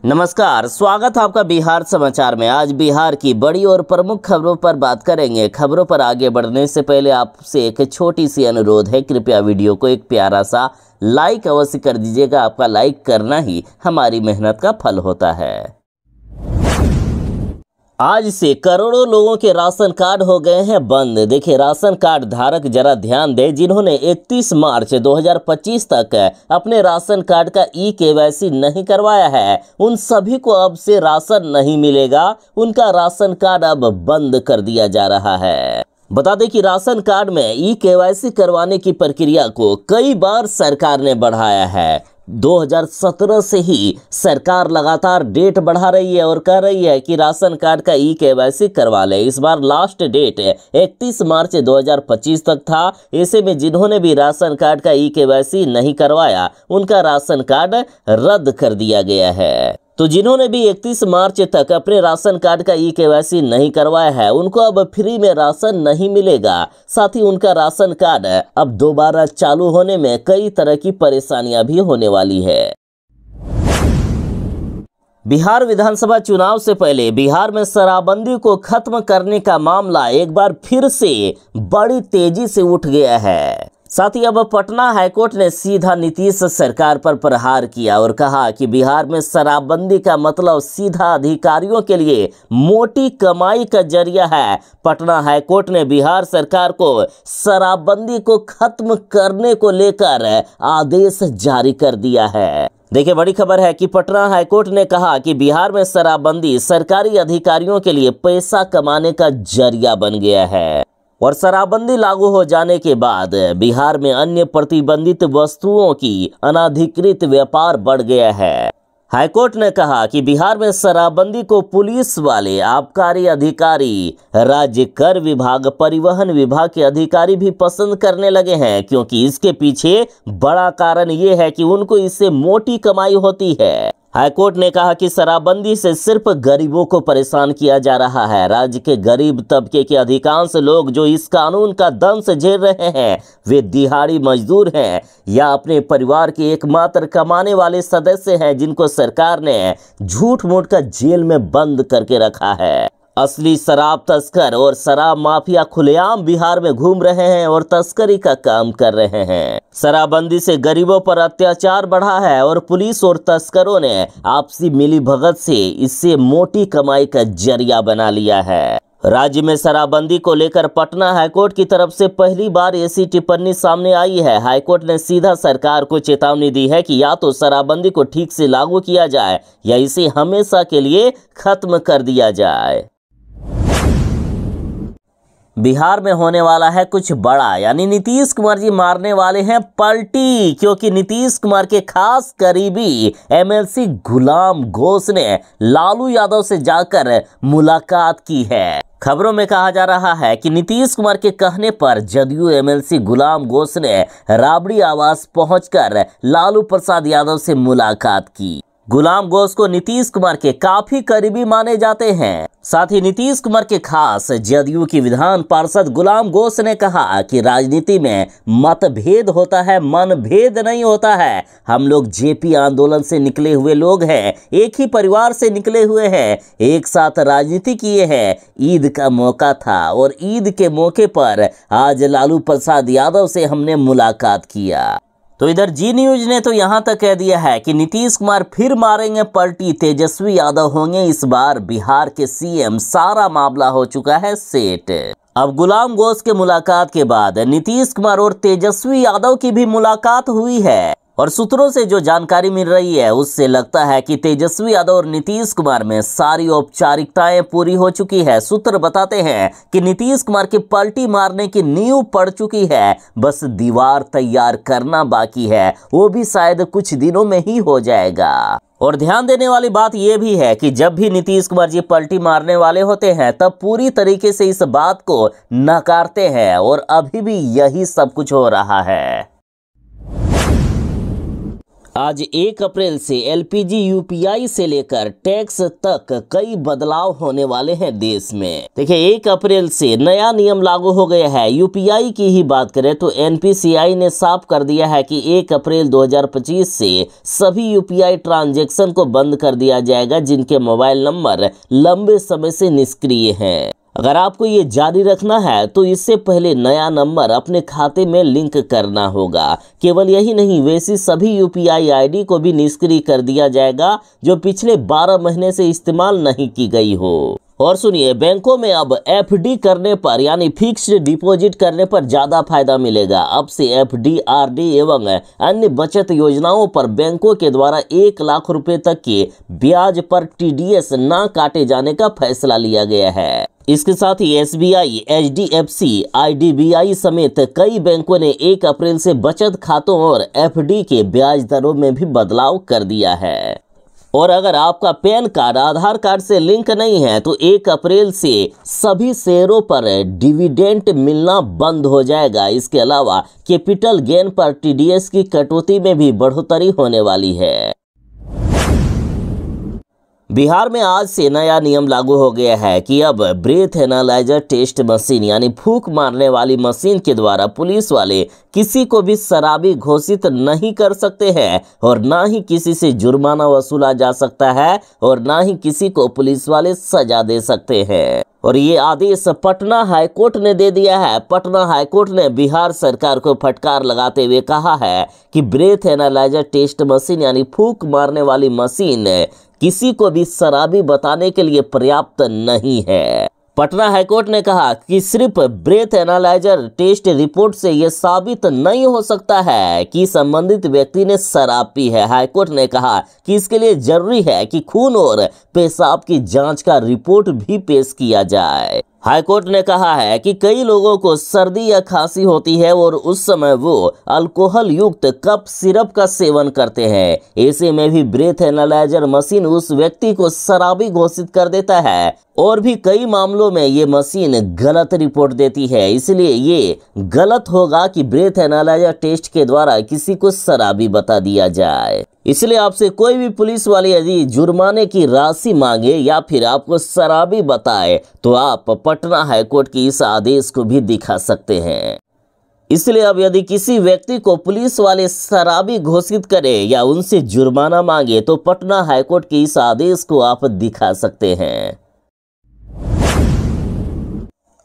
नमस्कार, स्वागत है आपका बिहार समाचार में। आज बिहार की बड़ी और प्रमुख खबरों पर बात करेंगे। खबरों पर आगे बढ़ने से पहले आपसे एक छोटी सी अनुरोध है, कृपया वीडियो को एक प्यारा सा लाइक अवश्य कर दीजिएगा। आपका लाइक करना ही हमारी मेहनत का फल होता है। आज से करोड़ों लोगों के राशन कार्ड हो गए हैं बंद। देखिए, राशन कार्ड धारक जरा ध्यान दें, जिन्होंने 31 मार्च 2025 तक अपने राशन कार्ड का ई-केवाईसी नहीं करवाया है, उन सभी को अब से राशन नहीं मिलेगा। उनका राशन कार्ड अब बंद कर दिया जा रहा है। बता दें कि राशन कार्ड में ई-केवाईसी करवाने की प्रक्रिया को कई बार सरकार ने बढ़ाया है। 2017 से ही सरकार लगातार डेट बढ़ा रही है और कह रही है कि राशन कार्ड का ई-केवाईसी करवा ले। इस बार लास्ट डेट 31 मार्च 2025 तक था। ऐसे में जिन्होंने भी राशन कार्ड का ई-केवाईसी नहीं करवाया, उनका राशन कार्ड रद्द कर दिया गया है। तो जिन्होंने भी 31 मार्च तक अपने राशन कार्ड का ई-केवाईसी नहीं करवाया है, उनको अब फ्री में राशन नहीं मिलेगा। साथ ही उनका राशन कार्ड अब दोबारा चालू होने में कई तरह की परेशानियां भी होने वाली है। बिहार विधानसभा चुनाव से पहले बिहार में शराबबंदी को खत्म करने का मामला एक बार फिर से बड़ी तेजी से उठ गया है। साथ ही अब पटना हाईकोर्ट ने सीधा नीतीश सरकार पर प्रहार किया और कहा कि बिहार में शराबबंदी का मतलब सीधा अधिकारियों के लिए मोटी कमाई का जरिया है। पटना हाईकोर्ट ने बिहार सरकार को शराबबंदी को खत्म करने को लेकर आदेश जारी कर दिया है। देखिए, बड़ी खबर है कि पटना हाईकोर्ट ने कहा कि बिहार में शराबबंदी सरकारी अधिकारियों के लिए पैसा कमाने का जरिया बन गया है और शराबबंदी लागू हो जाने के बाद बिहार में अन्य प्रतिबंधित वस्तुओं की अनाधिकृत व्यापार बढ़ गया है। हाईकोर्ट ने कहा कि बिहार में शराबबंदी को पुलिस वाले, आबकारी अधिकारी, राज्य कर विभाग, परिवहन विभाग के अधिकारी भी पसंद करने लगे हैं, क्योंकि इसके पीछे बड़ा कारण ये है कि उनको इससे मोटी कमाई होती है। हाईकोर्ट ने कहा कि शराबबंदी से सिर्फ गरीबों को परेशान किया जा रहा है। राज्य के गरीब तबके के अधिकांश लोग जो इस कानून का दंश झेल रहे हैं, वे दिहाड़ी मजदूर हैं या अपने परिवार के एकमात्र कमाने वाले सदस्य हैं, जिनको सरकार ने झूठ मूठ का जेल में बंद करके रखा है। असली शराब तस्कर और शराब माफिया खुलेआम बिहार में घूम रहे हैं और तस्करी का काम कर रहे हैं। शराबबंदी से गरीबों पर अत्याचार बढ़ा है और पुलिस और तस्करों ने आपसी मिलीभगत से इससे मोटी कमाई का जरिया बना लिया है। राज्य में शराबबंदी को लेकर पटना हाईकोर्ट की तरफ से पहली बार ऐसी टिप्पणी सामने आई है। हाईकोर्ट ने सीधा सरकार को चेतावनी दी है कि या तो शराबबंदी को ठीक से लागू किया जाए या इसे हमेशा के लिए खत्म कर दिया जाए। बिहार में होने वाला है कुछ बड़ा, यानी नीतीश कुमार जी मारने वाले हैं पलटी, क्योंकि नीतीश कुमार के खास करीबी एमएलसी गुलाम घोष ने लालू यादव से जाकर मुलाकात की है। खबरों में कहा जा रहा है कि नीतीश कुमार के कहने पर जदयू एमएलसी गुलाम घोष ने राबड़ी आवास पहुंचकर लालू प्रसाद यादव से मुलाकात की। गुलाम घोष को नीतीश कुमार के काफी करीबी माने जाते हैं। साथ ही नीतीश कुमार के खास जदयू की विधान पार्षद गुलाम घोष ने कहा कि राजनीति में मतभेद होता है, मनभेद नहीं होता है। हम लोग जेपी आंदोलन से निकले हुए लोग हैं, एक ही परिवार से निकले हुए हैं, एक साथ राजनीति किए हैं। ईद का मौका था और ईद के मौके पर आज लालू प्रसाद यादव से हमने मुलाकात किया। तो इधर जी न्यूज ने तो यहां तक कह दिया है कि नीतीश कुमार फिर मारेंगे पलटी, तेजस्वी यादव होंगे इस बार बिहार के सीएम। सारा मामला हो चुका है सेट। अब गुलाम घोष के मुलाकात के बाद नीतीश कुमार और तेजस्वी यादव की भी मुलाकात हुई है और सूत्रों से जो जानकारी मिल रही है उससे लगता है कि तेजस्वी यादव और नीतीश कुमार में सारी औपचारिकताएं पूरी हो चुकी है। सूत्र बताते हैं कि नीतीश कुमार की पलटी मारने की नींव पड़ चुकी है, बस दीवार तैयार करना बाकी है, वो भी शायद कुछ दिनों में ही हो जाएगा। और ध्यान देने वाली बात यह भी है कि जब भी नीतीश कुमार जी पलटी मारने वाले होते हैं, तब पूरी तरीके से इस बात को नकारते हैं और अभी भी यही सब कुछ हो रहा है। आज 1 अप्रैल से LPG UPI से लेकर टैक्स तक कई बदलाव होने वाले हैं देश में। देखिए 1 अप्रैल से नया नियम लागू हो गया है। UPI की ही बात करें तो NPCI ने साफ कर दिया है कि 1 अप्रैल 2025 से सभी UPI ट्रांजैक्शन को बंद कर दिया जाएगा जिनके मोबाइल नंबर लंबे समय से निष्क्रिय हैं। अगर आपको ये जारी रखना है तो इससे पहले नया नंबर अपने खाते में लिंक करना होगा। केवल यही नहीं, वैसी सभी UPI ID को भी निष्क्रिय कर दिया जाएगा जो पिछले 12 महीने से इस्तेमाल नहीं की गई हो। और सुनिए, बैंकों में अब FD करने पर यानी फिक्स्ड डिपॉजिट करने पर ज़्यादा फायदा मिलेगा। अब से FD, RD एवं अन्य बचत योजनाओं पर बैंकों के द्वारा 1 लाख रुपए तक के ब्याज पर TDS ना काटे जाने का फैसला लिया गया है। इसके साथ ही SBI, HDFC, IDBI समेत कई बैंकों ने 1 अप्रैल से बचत खातों और FD के ब्याज दरों में भी बदलाव कर दिया है। और अगर आपका पैन कार्ड आधार कार्ड से लिंक नहीं है तो 1 अप्रैल से सभी शेयरों पर डिविडेंड मिलना बंद हो जाएगा। इसके अलावा कैपिटल गेन पर TDS की कटौती में भी बढ़ोतरी होने वाली है। बिहार में आज से नया नियम लागू हो गया है कि अब ब्रेथ एनालाइजर टेस्ट मशीन यानी फूंक मारने वाली मशीन के द्वारा पुलिस वाले किसी को भी शराबी घोषित नहीं कर सकते हैं और ना ही किसी से जुर्माना वसूला जा सकता है और ना ही किसी को पुलिस वाले सजा दे सकते हैं। और ये आदेश पटना हाईकोर्ट ने दे दिया है। पटना हाईकोर्ट ने बिहार सरकार को फटकार लगाते हुए कहा है कि ब्रेथ एनालाइजर टेस्ट मशीन यानी फूंक मारने वाली मशीन किसी को भी शराबी बताने के लिए पर्याप्त नहीं है। पटना हाईकोर्ट ने कहा कि सिर्फ ब्रेथ एनालाइजर टेस्ट रिपोर्ट से यह साबित नहीं हो सकता है कि संबंधित व्यक्ति ने शराब पी है। हाईकोर्ट ने कहा कि इसके लिए जरूरी है कि खून और पेशाब की जांच का रिपोर्ट भी पेश किया जाए। हाईकोर्ट ने कहा है कि कई लोगों को सर्दी या खांसी होती है और उस समय वो अल्कोहल युक्त कफ सिरप का सेवन करते हैं। ऐसे में भी ब्रेथ एनालाइजर मशीन उस व्यक्ति को शराबी घोषित कर देता है और भी कई मामलों में ये मशीन गलत रिपोर्ट देती है। इसलिए ये गलत होगा कि ब्रेथ एनालाइजर टेस्ट के द्वारा किसी को शराबी बता दिया जाए। इसलिए आपसे कोई भी पुलिस वाले यदि जुर्माने की राशि मांगे या फिर आपको शराबी बताए तो आप पटना हाईकोर्ट के इस आदेश को भी दिखा सकते हैं। इसलिए अब यदि किसी व्यक्ति को पुलिस वाले शराबी घोषित करे या उनसे जुर्माना मांगे तो पटना हाईकोर्ट के इस आदेश को आप दिखा सकते हैं।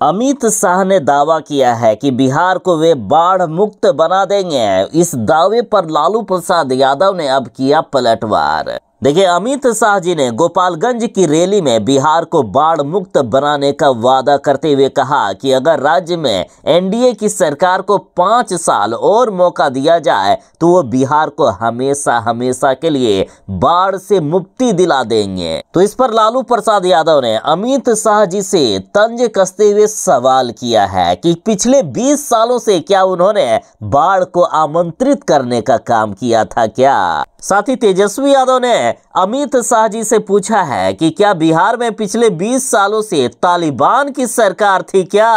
अमित शाह ने दावा किया है कि बिहार को वे बाढ़ मुक्त बना देंगे। इस दावे पर लालू प्रसाद यादव ने अब किया पलटवार। देखिए, अमित शाह जी ने गोपालगंज की रैली में बिहार को बाढ़ मुक्त बनाने का वादा करते हुए कहा कि अगर राज्य में NDA की सरकार को 5 साल और मौका दिया जाए तो वो बिहार को हमेशा हमेशा के लिए बाढ़ से मुक्ति दिला देंगे। तो इस पर लालू प्रसाद यादव ने अमित शाह जी से तंज कसते हुए सवाल किया है कि पिछले 20 सालों से क्या उन्होंने बाढ़ को आमंत्रित करने का काम किया था क्या। साथ ही तेजस्वी यादव ने अमित शाह जी से पूछा है कि क्या बिहार में पिछले 20 सालों से तालिबान की सरकार थी क्या।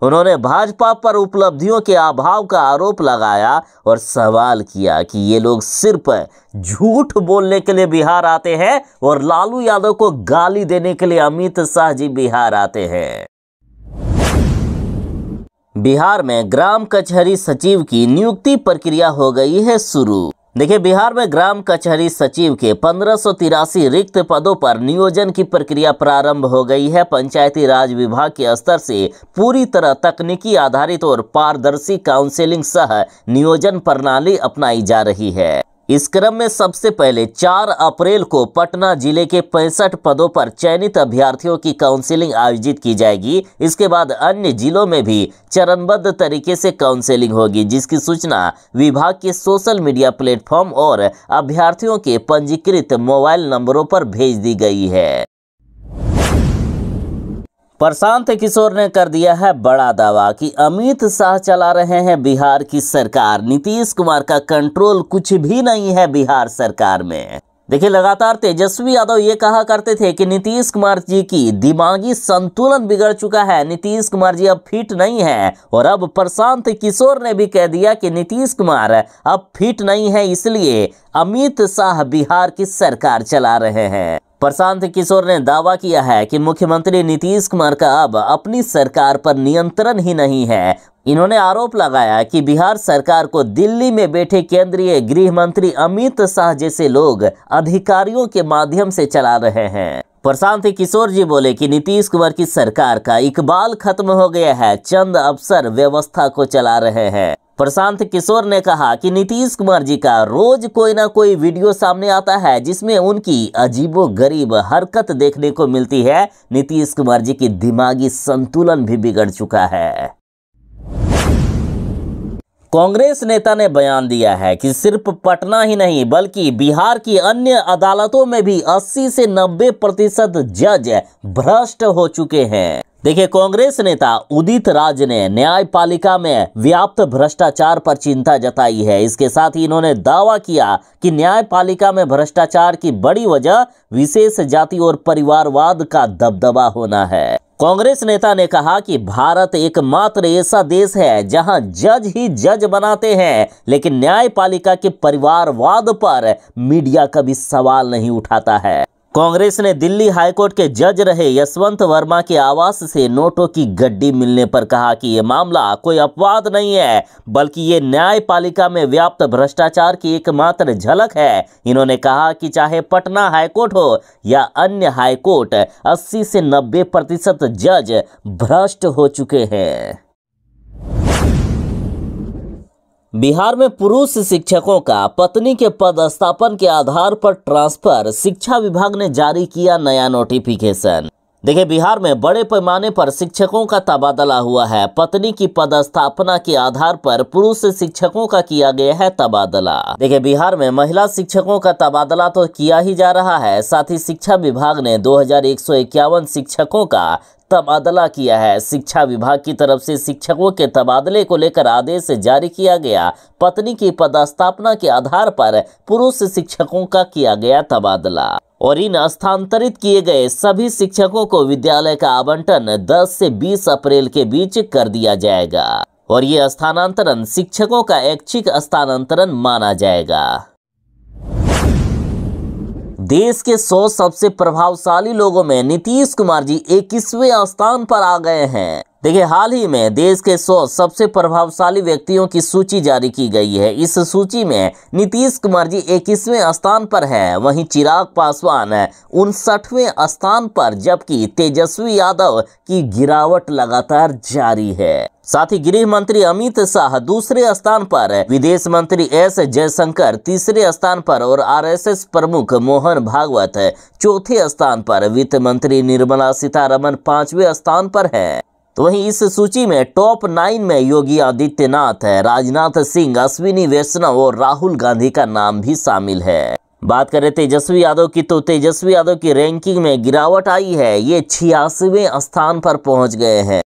उन्होंने भाजपा पर उपलब्धियों के अभाव का आरोप लगाया और सवाल किया कि ये लोग सिर्फ झूठ बोलने के लिए बिहार आते हैं और लालू यादव को गाली देने के लिए अमित शाह जी बिहार आते हैं। बिहार में ग्राम कचहरी सचिव की नियुक्ति प्रक्रिया हो गई है शुरू। देखिए, बिहार में ग्राम कचहरी सचिव के 1583 रिक्त पदों पर नियोजन की प्रक्रिया प्रारंभ हो गई है। पंचायती राज विभाग के स्तर से पूरी तरह तकनीकी आधारित और पारदर्शी काउंसलिंग सह नियोजन प्रणाली अपनाई जा रही है। इस क्रम में सबसे पहले 4 अप्रैल को पटना जिले के 65 पदों पर चयनित अभ्यर्थियों की काउंसलिंग आयोजित की जाएगी। इसके बाद अन्य जिलों में भी चरणबद्ध तरीके से काउंसलिंग होगी, जिसकी सूचना विभाग के सोशल मीडिया प्लेटफॉर्म और अभ्यर्थियों के पंजीकृत मोबाइल नंबरों पर भेज दी गई है। प्रशांत किशोर ने कर दिया है बड़ा दावा कि अमित शाह चला रहे हैं बिहार की सरकार। नीतीश कुमार का कंट्रोल कुछ भी नहीं है बिहार सरकार में। देखिए, लगातार तेजस्वी यादव ये कहा करते थे कि नीतीश कुमार जी की दिमागी संतुलन बिगड़ चुका है, नीतीश कुमार जी अब फिट नहीं है। और अब प्रशांत किशोर ने भी कह दिया कि नीतीश कुमार अब फिट नहीं है, इसलिए अमित शाह बिहार की सरकार चला रहे हैं। प्रशांत किशोर ने दावा किया है कि मुख्यमंत्री नीतीश कुमार का अब अपनी सरकार पर नियंत्रण ही नहीं है। इन्होंने आरोप लगाया कि बिहार सरकार को दिल्ली में बैठे केंद्रीय गृह मंत्री अमित शाह जैसे लोग अधिकारियों के माध्यम से चला रहे हैं। प्रशांत किशोर जी बोले कि नीतीश कुमार की सरकार का इकबाल खत्म हो गया है, चंद अफसर व्यवस्था को चला रहे हैं। प्रशांत किशोर ने कहा कि नीतीश कुमार जी का रोज कोई ना कोई वीडियो सामने आता है जिसमें उनकी अजीबोगरीब हरकत देखने को मिलती है। नीतीश कुमार जी की दिमागी संतुलन भी बिगड़ चुका है। कांग्रेस नेता ने बयान दिया है कि सिर्फ पटना ही नहीं बल्कि बिहार की अन्य अदालतों में भी 80 से 90% जज भ्रष्ट हो चुके हैं। देखिए, कांग्रेस नेता उदित राज ने न्यायपालिका में व्याप्त भ्रष्टाचार पर चिंता जताई है। इसके साथ ही इन्होंने दावा किया कि न्यायपालिका में भ्रष्टाचार की बड़ी वजह विशेष जाति और परिवारवाद का दबदबा होना है। कांग्रेस नेता ने कहा कि भारत एकमात्र ऐसा देश है जहां जज ही जज बनाते हैं, लेकिन न्यायपालिका के परिवारवाद पर मीडिया कभी सवाल नहीं उठाता है। कांग्रेस ने दिल्ली हाईकोर्ट के जज रहे यशवंत वर्मा के आवास से नोटों की गड्डी मिलने पर कहा कि यह मामला कोई अपवाद नहीं है बल्कि ये न्यायपालिका में व्याप्त भ्रष्टाचार की एकमात्र झलक है। इन्होंने कहा कि चाहे पटना हाईकोर्ट हो या अन्य हाईकोर्ट, 80 से 90% जज भ्रष्ट हो चुके हैं। बिहार में पुरुष शिक्षकों का पत्नी के पदस्थापन के आधार पर ट्रांसफर, शिक्षा विभाग ने जारी किया नया नोटिफिकेशन। देखिए, बिहार में बड़े पैमाने पर शिक्षकों का तबादला हुआ है। पत्नी की पदस्थापना के आधार पर पुरुष शिक्षकों का किया गया है तबादला। देखिए, बिहार में महिला शिक्षकों का तबादला तो किया ही जा रहा है, साथ ही शिक्षा विभाग ने 2151 शिक्षकों का तबादला किया है। शिक्षा विभाग की तरफ से शिक्षकों के तबादले को लेकर आदेश जारी किया गया। पत्नी की पदस्थापना के आधार पर पुरुष शिक्षकों का किया गया तबादला और इन स्थानांतरित किए गए सभी शिक्षकों को विद्यालय का आवंटन 10 से 20 अप्रैल के बीच कर दिया जाएगा और ये स्थानांतरण शिक्षकों का ऐच्छिक स्थानांतरण माना जाएगा। देश के 100 सबसे प्रभावशाली लोगों में नीतीश कुमार जी 21वें स्थान पर आ गए हैं। देखिए, हाल ही में देश के 100 सबसे प्रभावशाली व्यक्तियों की सूची जारी की गई है। इस सूची में नीतीश कुमार जी 21वें स्थान पर हैं। वहीं चिराग पासवान 59वें स्थान पर, जबकि तेजस्वी यादव की गिरावट लगातार जारी है। साथ ही गृह मंत्री अमित शाह दूसरे स्थान पर, विदेश मंत्री एस जयशंकर तीसरे स्थान पर और आरएसएस प्रमुख मोहन भागवत चौथे स्थान पर, वित्त मंत्री निर्मला सीतारमण 5वें स्थान पर है। तो वहीं इस सूची में टॉप 9 में योगी आदित्यनाथ, राजनाथ सिंह, अश्विनी वैष्णव और राहुल गांधी का नाम भी शामिल है। बात करें तेजस्वी यादव की, तो तेजस्वी यादव की रैंकिंग में गिरावट आई है। ये 86वें स्थान पर पहुंच गए हैं।